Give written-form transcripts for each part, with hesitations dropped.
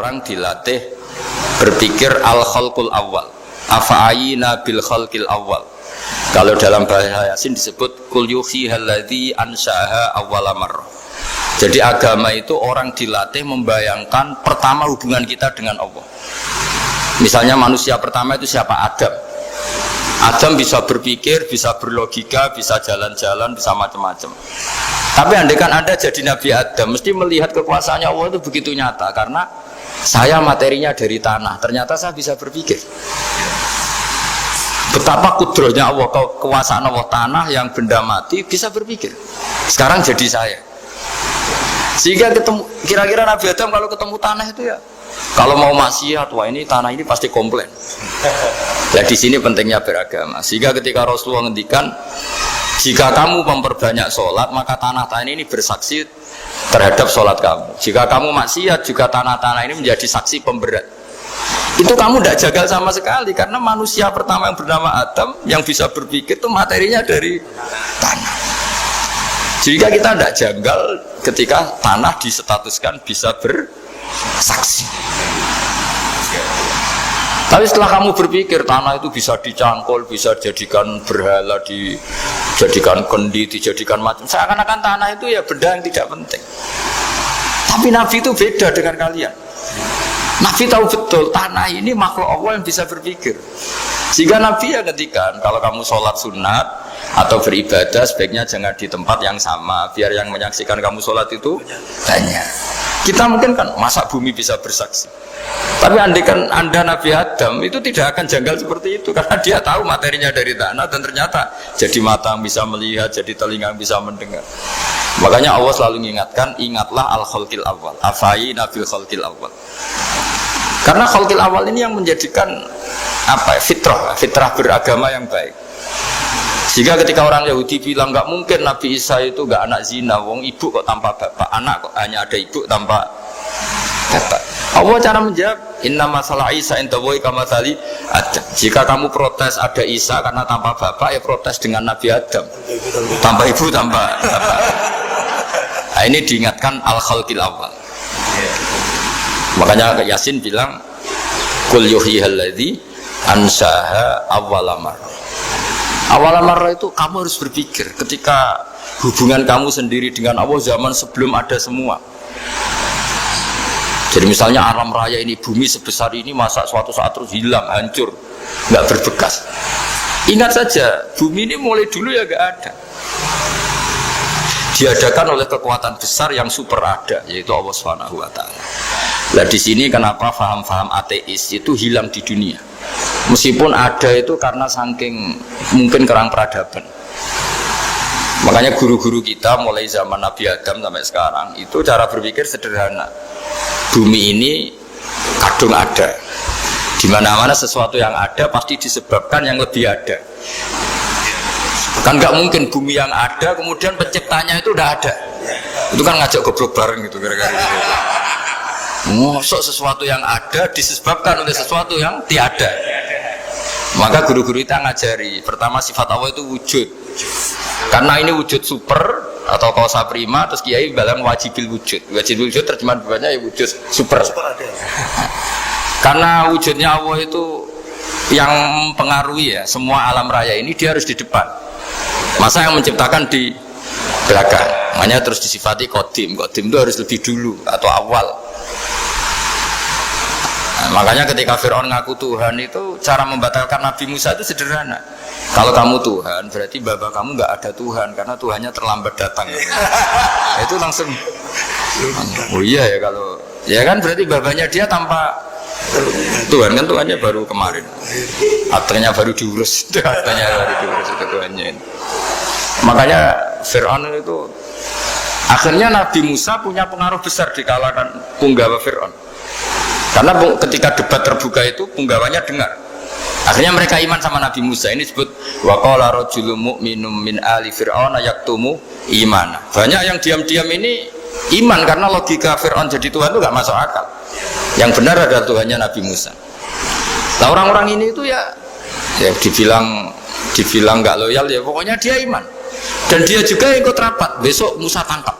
orang dilatih berpikir al-khalqul awal. Afa'ayina bil khalqil awal. Kalau dalam bahasa Yasin disebut kul yuhihal ladzi ansha'aha awwala marrah. Jadi agama itu orang dilatih membayangkan pertama hubungan kita dengan Allah. Misalnya manusia pertama itu siapa? Adam. Adam bisa berpikir, bisa berlogika, bisa jalan-jalan, bisa macam-macam. Tapi andaikan Anda jadi Nabi Adam, mesti melihat kekuasaannya Allah itu begitu nyata. Karena saya materinya dari tanah, ternyata saya bisa berpikir. Betapa kudrohnya Allah, kekuasaan Allah, tanah yang benda mati bisa berpikir. Sekarang jadi saya. Sehingga ketemu, kira-kira Nabi Adam kalau ketemu tanah itu ya, kalau mau maksiat, wah ini tanah ini pasti komplain. Nah di sini pentingnya beragama. Sehingga ketika Rasulullah ngendikan, jika kamu memperbanyak sholat, maka tanah-tanah ini bersaksi terhadap sholat kamu. Jika kamu maksiat, juga tanah-tanah ini menjadi saksi pemberat. Itu kamu tidak jagal sama sekali, karena manusia pertama yang bernama Adam yang bisa berpikir itu materinya dari tanah. Jika kita tidak janggal ketika tanah disetatuskan bisa bersaksi. Tapi setelah kamu berpikir tanah itu bisa dicangkul, bisa dijadikan berhala, dijadikan kendi, dijadikan macam, seakan-akan tanah itu ya benda yang tidak penting. Tapi Nabi itu beda dengan kalian. Nabi tahu betul tanah ini makhluk Allah yang bisa berpikir. Sehingga Nabi ya ngetikan, kalau kamu sholat sunat atau beribadah sebaiknya jangan di tempat yang sama, biar yang menyaksikan kamu sholat itu banyak. Kita mungkin kan masa bumi bisa bersaksi, tapi andaikan Anda Nabi Adam itu tidak akan janggal seperti itu, karena dia tahu materinya dari tanah dan ternyata jadi mata yang bisa melihat, jadi telinga yang bisa mendengar. Makanya Allah selalu mengingatkan, ingatlah al-khalqil awal, afai nabil khalqil awal. Karena khalqil awal ini yang menjadikan apa? Fitrah beragama yang baik. Sehingga ketika orang Yahudi bilang nggak mungkin Nabi Isa itu nggak anak zina, wong ibu kok tanpa bapak, anak kok hanya ada ibu tanpa bapak. Allah cara menjawab, inna masalah Isa indawohi kamathali Adam. Jika kamu protes ada Isa karena tanpa bapak, ya protes dengan Nabi Adam, tanpa ibu tanpa bapak. Nah, ini diingatkan al-khalqil awal. Makanya Yasin bilang kul yuhihal ladzi ansha'aha awwala marrah. Awal marah itu kamu harus berpikir ketika hubungan kamu sendiri dengan Allah zaman sebelum ada semua. Jadi misalnya alam raya ini, bumi sebesar ini, masa suatu saat terus hilang, hancur, nggak berbekas. Ingat saja, bumi ini mulai dulu ya nggak ada. Diadakan oleh kekuatan besar yang super ada, yaitu Allah Subhanahu wa Ta'ala. Nah di sini kenapa faham-faham ateis itu hilang di dunia? Meskipun ada itu karena saking mungkin kurang peradaban. Makanya guru-guru kita mulai zaman Nabi Adam sampai sekarang itu cara berpikir sederhana. Bumi ini kadung ada. Di mana-mana sesuatu yang ada pasti disebabkan yang lebih ada. Kan nggak mungkin bumi yang ada kemudian penciptanya itu udah ada. Itu kan ngajak goblok bareng gitu kira-kira gitu. Mosok sesuatu yang ada disebabkan oleh sesuatu yang tiada. Maka guru-guru kita ngajari, pertama sifat Allah itu wujud. Karena ini wujud super atau kausa prima, terus kiai bilang wajibil wujud. Wajibil wujud terjemahan bawahnya ya wujud super. Karena wujudnya Allah itu yang mempengaruhi ya semua alam raya ini, dia harus di depan. Masa yang menciptakan di belakang. Makanya terus disifati qadim. Qadim itu harus lebih dulu atau awal. Makanya ketika Fir'aun ngaku Tuhan itu cara membatalkan Nabi Musa itu sederhana. Kalau kamu Tuhan berarti bapak kamu nggak ada Tuhan karena Tuhannya terlambat datang. Itu langsung oh iya ya, kalau ya kan berarti bapaknya dia tanpa Tuhan, kan Tuhannya baru kemarin, akhirnya baru diurus, akhirnya baru diurus itu Tuhannya ini. Makanya Fir'aun itu akhirnya Nabi Musa punya pengaruh besar di kalangan punggawa Fir'aun. Karena ketika debat terbuka itu punggawanya dengar. Akhirnya mereka iman sama Nabi Musa. Ini disebut wa qala rajulun mu'minun min ali fir'auna yaktumu imana. Banyak yang diam-diam ini iman karena logika Fir'aun jadi Tuhan itu gak masuk akal. Yang benar adalah Tuhannya Nabi Musa. Nah orang-orang ini itu ya dibilang gak loyal ya pokoknya dia iman. Dan dia juga ikut rapat. Besok Musa tangkap.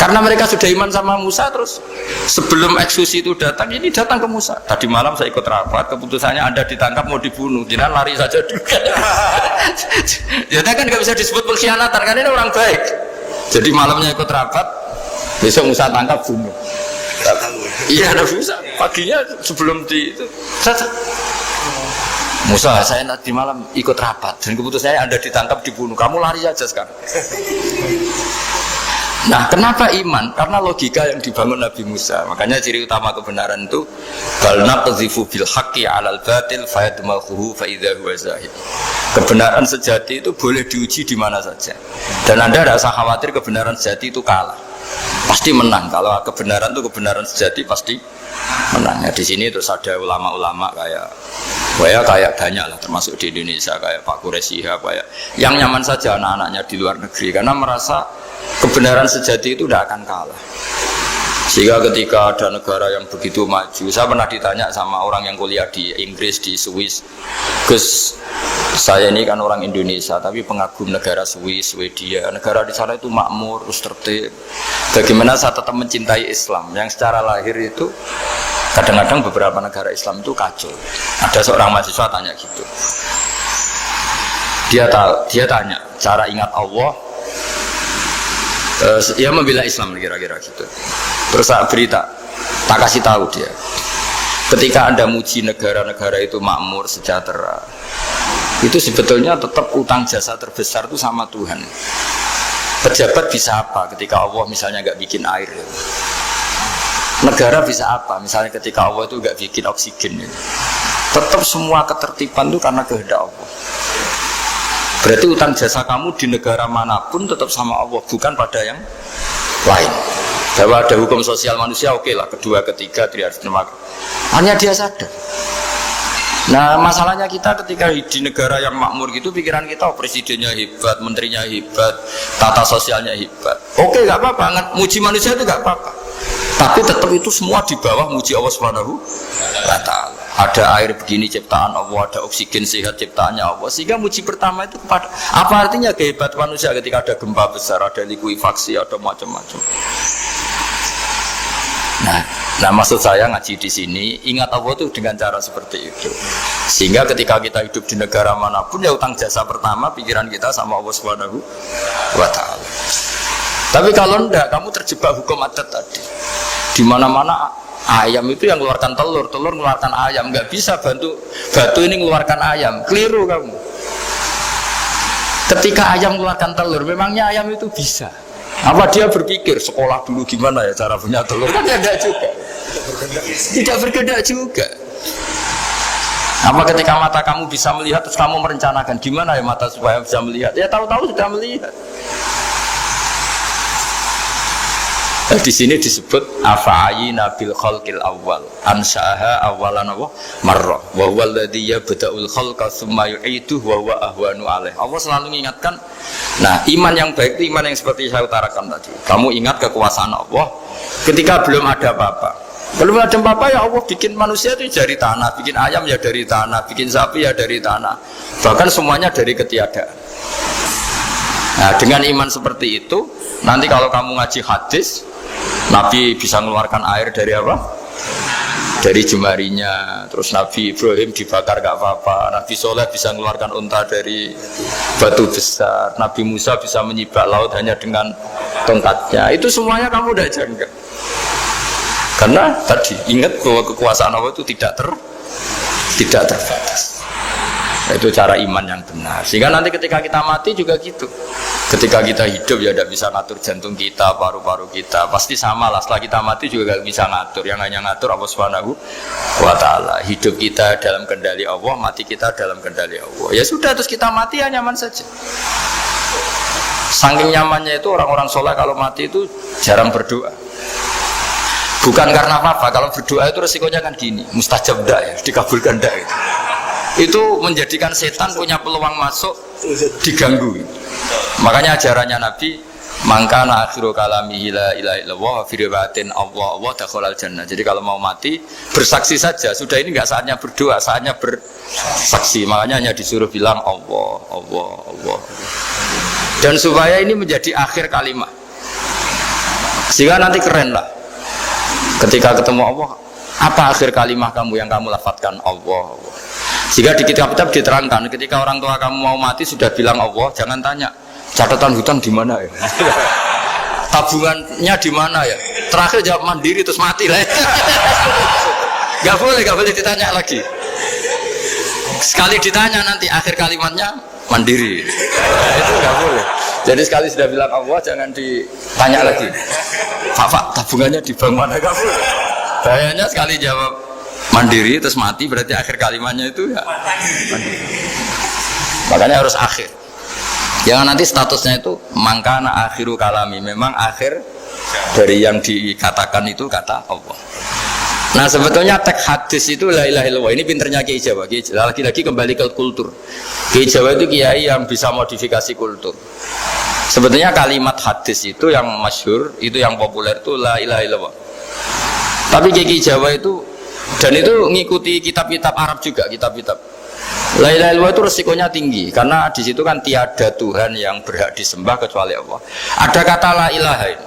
Karena mereka sudah iman sama Musa, terus sebelum eksekusi itu datang, ini datang ke Musa. Tadi malam saya ikut rapat, keputusannya Anda ditangkap mau dibunuh, jangan lari saja dulu. Jadi kan nggak bisa disebut pengkhianatan, kan ini orang baik. Jadi malamnya ikut rapat, besok Musa tangkap bunuh. Iya, ada Musa. Paginya sebelum di itu, Musa, saya nanti malam ikut rapat dan keputusannya Anda ditangkap dibunuh. Kamu lari saja sekarang. Nah, kenapa iman? Karena logika yang dibangun Nabi Musa. Makanya ciri utama kebenaran itu bal naqdhifu bil haqqi 'alal batil fayadmaghuhu fa idza huwa zahid. Kebenaran sejati itu boleh diuji di mana saja. Dan Anda tidak usah khawatir kebenaran sejati itu kalah. Pasti menang. Kalau kebenaran itu kebenaran sejati pasti menang. Ya, di sini terus ada ulama-ulama kayak banyak lah, termasuk di Indonesia kayak Pak Quraisy, kayak yang nyaman saja anak-anaknya di luar negeri karena merasa kebenaran sejati itu tidak akan kalah. Sehingga ketika ada negara yang begitu maju, saya pernah ditanya sama orang yang kuliah di Inggris, di Swiss, Gus, saya ini kan orang Indonesia tapi pengagum negara Swiss, Swedia, negara di sana itu makmur, terus tertib. Bagaimana saya tetap mencintai Islam yang secara lahir itu kadang-kadang beberapa negara Islam itu kacau. Ada seorang mahasiswa tanya gitu. Dia tanya cara ingat Allah. Dia membela Islam kira-kira gitu. Terus saya berita, tak kasih tahu dia. Ketika Anda muji negara-negara itu makmur, sejahtera, itu sebetulnya tetap utang jasa terbesar itu sama Tuhan. Pejabat bisa apa ketika Allah misalnya nggak bikin air? Negara bisa apa? Misalnya ketika Allah itu nggak bikin oksigen. Tetap semua ketertiban itu karena kehendak Allah. Berarti utang jasa kamu di negara manapun tetap sama Allah, bukan pada yang lain. Bahwa ada hukum sosial manusia, oke lah, kedua, ketiga, dia harus terima. Hanya dia sadar. Nah, masalahnya kita ketika di negara yang makmur gitu, pikiran kita, oh, presidennya hebat, menterinya hebat, tata sosialnya hebat. Oke, nggak apa-apa, muji manusia itu nggak apa-apa. Tapi tetap itu semua di bawah muji Allah Subhanahu wa Ta'ala. Ada air begini ciptaan Allah, ada oksigen sehat ciptaannya Allah. Sehingga muji pertama itu kepada apa artinya kehebatan manusia ketika ada gempa besar, ada likuifaksi, ada macam-macam. Nah, maksud saya ngaji di sini, ingat Allah itu dengan cara seperti itu. Sehingga ketika kita hidup di negara manapun, ya utang jasa pertama pikiran kita sama Allah Subhanahu wa Ta'ala. Tapi kalau enggak, kamu terjebak hukum adat tadi. Di mana-mana ayam itu yang mengeluarkan telur, telur mengeluarkan ayam. Nggak bisa batu ini mengeluarkan ayam. Keliru kamu. Ketika ayam mengeluarkan telur, memangnya ayam itu bisa? Apa dia berpikir sekolah dulu gimana ya cara punya telur? Kan tidak juga. Tidak berkehendak juga. Apa ketika mata kamu bisa melihat terus kamu merencanakan gimana ya mata supaya bisa melihat? Ya tahu-tahu sudah melihat. Di sini disebut afa'ayina bil khalqil awal ansa'aha awalan marrah wa huwa alladhi yabda'ul khalqa tsumma yu'iduhu wa huwa ahwanu alaih. Allah selalu mengingatkan. Nah, iman yang baik itu iman yang seperti saya utarakan tadi. Kamu ingat kekuasaan Allah ketika belum ada apa-apa. Belum ada apa-apa ya Allah bikin manusia itu dari tanah, bikin ayam ya dari tanah, bikin sapi ya dari tanah. Bahkan semuanya dari ketiadaan. Nah, dengan iman seperti itu, nanti kalau kamu ngaji hadis, Nabi bisa mengeluarkan air dari apa? Dari jemarinya. Terus Nabi Ibrahim dibakar gak apa-apa. Nabi Soleh bisa mengeluarkan unta dari batu besar. Nabi Musa bisa menyibak laut hanya dengan tongkatnya. Itu semuanya kamu udah jangka. Karena tadi ingat bahwa kekuasaan Allah itu tidak terbatas. Itu cara iman yang benar. Sehingga nanti ketika kita mati juga gitu. Ketika kita hidup ya tidak bisa ngatur jantung kita, paru-paru kita. Pasti sama lah. Setelah kita mati juga tidak bisa ngatur. Yang hanya ngatur Allah Subhanahu wa Ta'ala. Hidup kita dalam kendali Allah, mati kita dalam kendali Allah. Ya sudah, terus kita mati ya nyaman saja. Saking nyamannya itu orang-orang soleh kalau mati itu jarang berdoa. Bukan karena apa-apa. Kalau berdoa itu resikonya kan gini, mustajab dak ya, dikabulkan dak itu. Itu menjadikan setan punya peluang masuk, diganggu. Makanya ajarannya Nabi, mangkana akhiru kalamihi la ilaha illallah wa fi riwayatin Allah dakhalal jannah. Jadi kalau mau mati bersaksi saja. Sudah ini enggak saatnya berdoa, saatnya bersaksi. Makanya hanya disuruh bilang Allah, Allah, Allah. Dan supaya ini menjadi akhir kalimat. Sehingga nanti keren lah. Ketika ketemu Allah, apa akhir kalimah kamu yang kamu lafadzkan? Allah. Sehingga di kitab-kitab diterangkan, ketika orang tua kamu mau mati sudah bilang Allah, jangan tanya catatan hutang di mana ya, tabungannya di mana ya. Terakhir jawab mandiri terus mati lah. Gak boleh ditanya lagi. Sekali ditanya nanti akhir kalimatnya mandiri. Itu gak boleh. Jadi sekali sudah bilang Allah jangan ditanya lagi. Pak, tabungannya di bank mana? Gak boleh. Bahayanya sekali jawab mandiri terus mati berarti akhir kalimatnya itu ya mandiri. Makanya harus akhir. Jangan nanti statusnya itu mangkana akhiru kalami, memang akhir dari yang dikatakan itu kata Allah. Nah sebetulnya teks hadis itu la ilaha illallah. Ini pinternya Kiai Jawa. Lagi-lagi kembali ke kultur. Kiai Jawa itu kiai yang bisa modifikasi kultur. Sebetulnya kalimat hadis itu yang masyhur, itu yang populer itu la ilaha illallah. Tapi Kiai Jawa itu, dan itu ngikuti kitab-kitab Arab juga, kitab-kitab. La ilaha illallah itu resikonya tinggi karena di situ kan tiada Tuhan yang berhak disembah kecuali Allah. Ada kata la ilaha ini.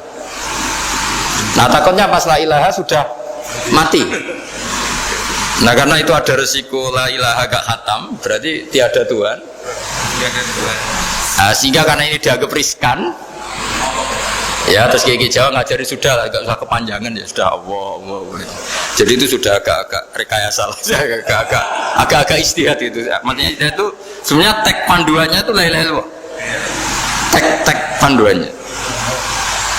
Nah takutnya pas la ilaha sudah mati. Nah karena itu ada resiko la ilaha gak khatam, berarti tiada Tuhan. Nah, sehingga karena ini dianggap riskan, ya terus Kiai Jawa ngajari sudah lah, gak usah kepanjangan ya sudah Allah. Jadi itu sudah agak-agak rekayasa lah, agak-agak istihad itu. Maksudnya itu sebenarnya teks panduannya itu la ilaha illallah. Teks panduannya.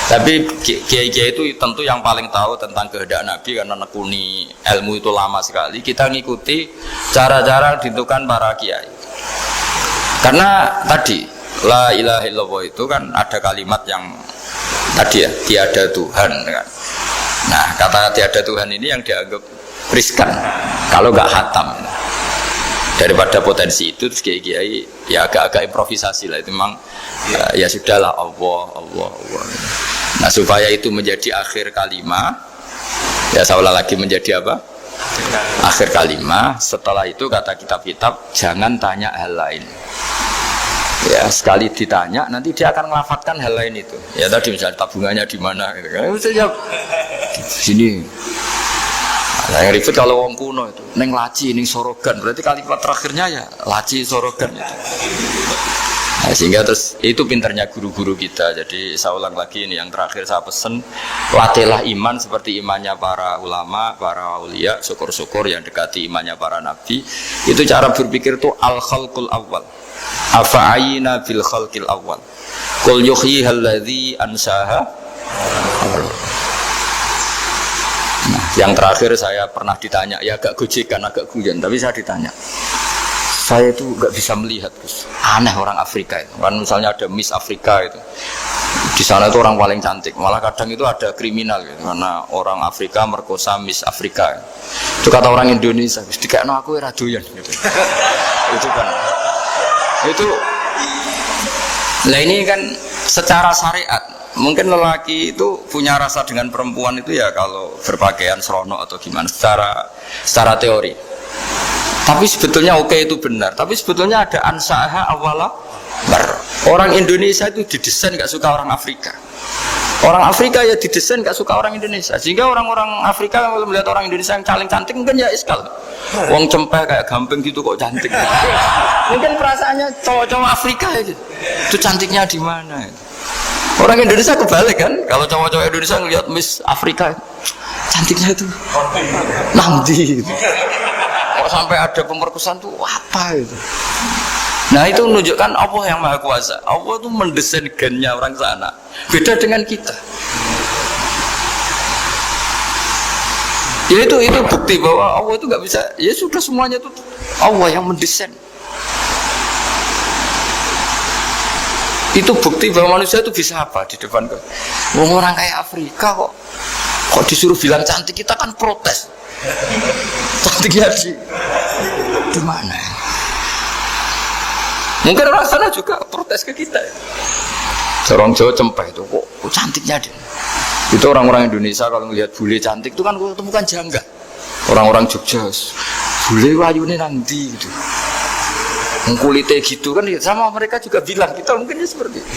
Tapi kiai-kiai itu tentu yang paling tahu tentang kehendak Nabi karena nekuni ilmu itu lama sekali. Kita ngikuti cara-cara ditentukan para kiai. Karena tadi la ilaha illallah itu kan ada kalimat yang tadi ya tiada Tuhan kan. Nah kata tiada Tuhan ini yang dianggap riskan kalau nggak khatam. Daripada potensi itu terus kiai-kiai ya agak-agak improvisasi lah itu memang ya sudahlah Allah. Nah supaya itu menjadi akhir kalimah, ya saya ulang lagi menjadi apa? Akhir kalimah. Setelah itu kata kitab-kitab jangan tanya hal lain. Ya sekali ditanya nanti dia akan melafatkan hal lain itu. Ya tadi misalnya tabungannya di mana? Gitu kan? Jawab sini. Nah, yang ribet kalau wong kuno itu neng laci, neng sorogan. Berarti kalimat terakhirnya ya laci sorogan itu. Nah, sehingga terus itu pinternya guru-guru kita. Jadi saya ulang lagi ini yang terakhir saya pesen, latihlah iman seperti imannya para ulama, para aulia, syukur-syukur yang dekati imannya para nabi. Itu cara berpikir itu al-khalqul awal. Afa'ayina bil khalqil awal. Qul yuhyihal ladzi ansaha. Nah, yang terakhir saya pernah ditanya, ya agak gojekan, agak guyon, tapi saya ditanya. Saya itu nggak bisa melihat, Gus. Aneh orang Afrika itu. Kan misalnya ada Miss Afrika itu. Di sana itu orang paling cantik. Malah kadang itu ada kriminal gitu. Karena orang Afrika merkosa Miss Afrika. Itu kata orang Indonesia, Gus, dikakno aku ora doyan gitu. Itu kan. Itu. Nah ini kan secara syariat. Mungkin lelaki itu punya rasa dengan perempuan itu ya kalau berpakaian serono atau gimana secara teori. Tapi sebetulnya oke itu benar. Tapi sebetulnya ada ansaha awala bar. Orang Indonesia itu didesain gak suka orang Afrika. Orang Afrika ya didesain gak suka orang Indonesia. Sehingga orang-orang Afrika kalau melihat orang Indonesia yang paling cantik mungkin ya iskal. Wong cempeh kayak gampang gitu kok cantik. Mungkin perasaannya cowok-cowok Afrika itu cantiknya di mana? Orang Indonesia kebalik kan, kalau cowok-cowok Indonesia ngelihat Miss Afrika cantiknya itu nanti gitu. Kok sampai ada pemerkosaan tuh apa itu? Nah itu menunjukkan Allah yang Maha Kuasa. Allah itu mendesain gennya orang sana. Beda dengan kita. Ya itu bukti bahwa Allah itu nggak bisa. Ya sudah semuanya itu Allah yang mendesain. Itu bukti bahwa manusia itu bisa apa di depan kok. Orang kayak Afrika kok disuruh bilang cantik, kita kan protes. Cantiknya di mana? Mungkin orang sana juga protes ke kita. Orang Jawa cempeh itu kok cantiknya dia. Itu orang-orang Indonesia kalau melihat bule cantik itu kan temukan janggal. Orang-orang Jogja, bule wayune nanti gitu. Kulitnya gitu kan sama mereka juga bilang kita mungkin seperti itu.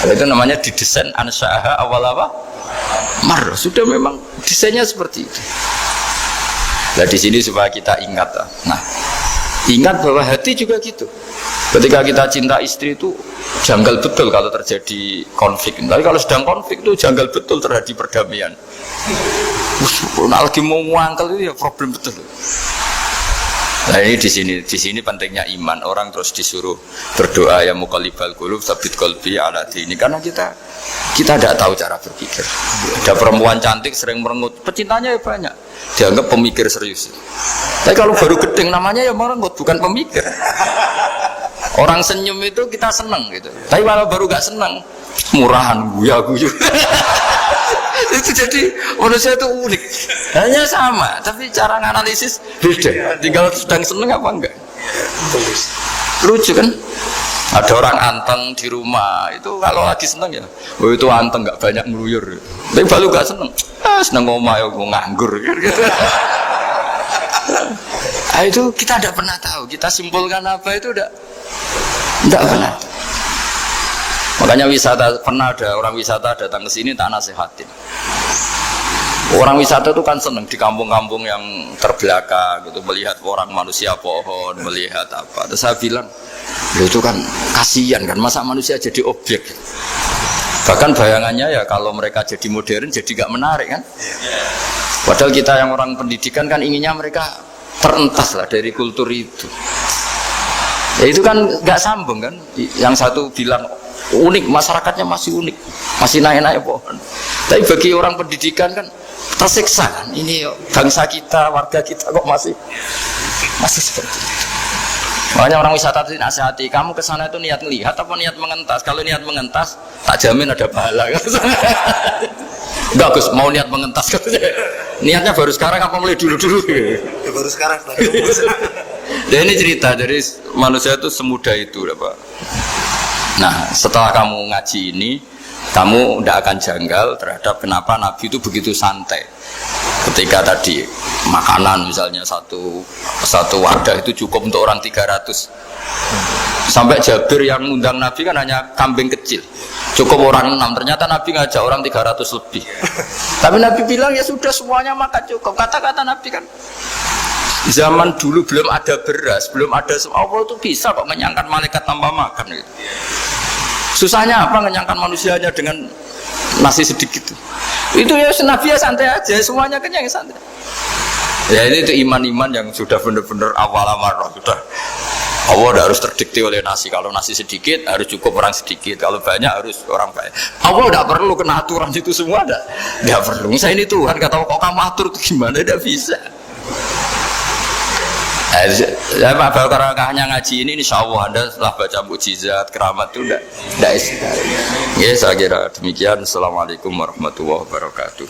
Itu namanya didesain ansaha awal apa? Marah, sudah memang desainnya seperti itu. Nah di sini supaya kita ingat. Nah, ingat bahwa hati juga gitu. Ketika kita cinta istri itu janggal betul kalau terjadi konflik. Tapi kalau sedang konflik itu janggal betul terjadi perdamaian. Nah, lagi mau ngangkel itu ya problem betul. Nah ini di sini pentingnya iman. Orang terus disuruh berdoa ya muqallibal qulub tsabit qalbi ala dini, karena kita tidak tahu cara berpikir. Ada perempuan cantik sering merengut, pecintanya ya banyak, dianggap pemikir serius. Tapi kalau baru gedeng namanya ya merengut, bukan pemikir. Orang senyum itu kita senang gitu. Tapi kalau baru gak senang, murahan guya-guyu. Itu jadi manusia itu unik, hanya sama tapi cara nganalisis beda. Tinggal sedang seneng apa enggak. Lucu kan, ada orang anteng di rumah itu kalau lagi seneng ya, oh itu anteng nggak banyak ngeluyur. Tapi baru nggak seneng, seneng ngomong ya mau nganggur. Nah, itu kita tidak pernah tahu, kita simpulkan apa itu tidak pernah. Makanya wisata, pernah ada orang wisata datang ke sini tak nasihatin. Orang wisata itu kan seneng di kampung-kampung yang terbelakang gitu, melihat orang manusia pohon, melihat apa. Terus saya bilang, itu kan kasihan kan, masa manusia jadi objek. Bahkan bayangannya ya kalau mereka jadi modern jadi gak menarik kan. Padahal kita yang orang pendidikan kan inginnya mereka terentas lah dari kultur itu. Ya itu kan gak sambung kan. Yang satu bilang unik, masyarakatnya masih unik, masih naik-naik pohon. Tapi bagi orang pendidikan kan tersiksa kan, ini bangsa kita, warga kita kok masih seperti itu. Makanya orang wisata itu nasihati, kamu kesana itu niat melihat apa niat mengentas? Kalau niat mengentas, tak jamin ada pahala. Enggak Gus, mau niat mengentas katanya. Niatnya baru sekarang apa mulai dulu-dulu? Ya, baru sekarang. Ya ini cerita dari manusia itu semudah itu, Pak. Nah, setelah kamu ngaji ini, kamu tidak akan janggal terhadap kenapa Nabi itu begitu santai. Ketika tadi makanan misalnya satu wadah itu cukup untuk orang 300. Sampai Jabir yang undang Nabi kan hanya kambing kecil, cukup orang 6. Ternyata Nabi ngajak orang 300 lebih. Tapi Nabi bilang ya sudah semuanya makan cukup. Kata-kata Nabi kan, zaman dulu belum ada beras, belum ada Allah itu bisa kok mengenyangkan malaikat tanpa makan gitu. Susahnya apa mengenyangkan manusianya dengan nasi sedikit itu ya Nabi ya santai aja, semuanya kenyang santai. Ya ini itu iman-iman yang sudah benar-benar awal amarah, sudah Allah tidak harus terdikte oleh nasi. Kalau nasi sedikit harus cukup orang sedikit, kalau banyak harus orang banyak. Allah tidak perlu kena aturan itu semua, tidak perlu. Saya ini Tuhan kata kok kamu atur itu gimana, tidak bisa. Ya Pak, kalau hanya ngaji ini insya Allah Anda setelah baca mukjizat, keramat itu tidak istiqamah. Ya saya kira demikian. Assalamualaikum warahmatullahi wabarakatuh.